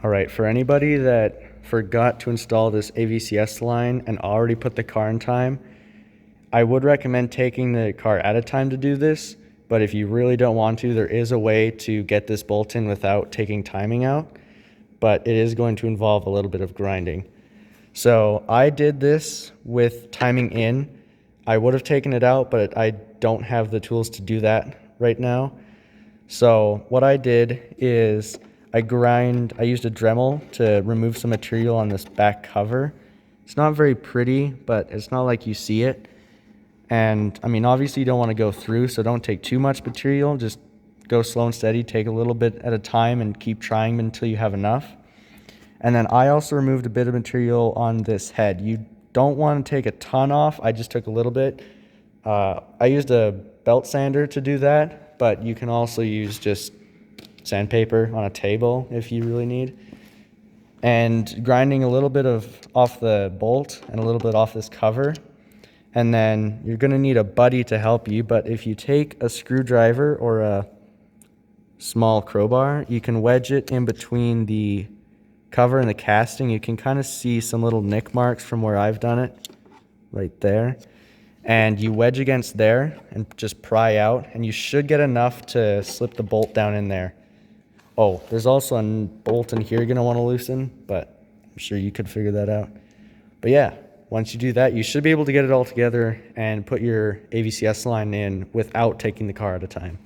All right, for anybody that forgot to install this AVCS line and already put the car in time, I would recommend taking the car at a time to do this, but if you really don't want to, there is a way to get this bolt in without taking timing out, but it is going to involve a little bit of grinding. So I did this with timing in. I would have taken it out, but I don't have the tools to do that right now. So what I did is I used a Dremel to remove some material on this back cover. It's not very pretty, but it's not like you see it. And I mean, obviously you don't want to go through, so don't take too much material. Just go slow and steady, take a little bit at a time and keep trying until you have enough. And then I also removed a bit of material on this head. You don't want to take a ton off. I just took a little bit. I used a belt sander to do that, but you can also use just sandpaper on a table if you really need. And grinding a little bit off the bolt and a little bit off this cover. And then you're going to need a buddy to help you, but if you take a screwdriver or a small crowbar, you can wedge it in between the cover and the casting. You can kind of see some little nick marks from where I've done it, right there. And you wedge against there and just pry out, and you should get enough to slip the bolt down in there. Oh, there's also a bolt in here you're going to want to loosen, but I'm sure you could figure that out. But yeah, once you do that, you should be able to get it all together and put your AVCS line in without taking the car at a time.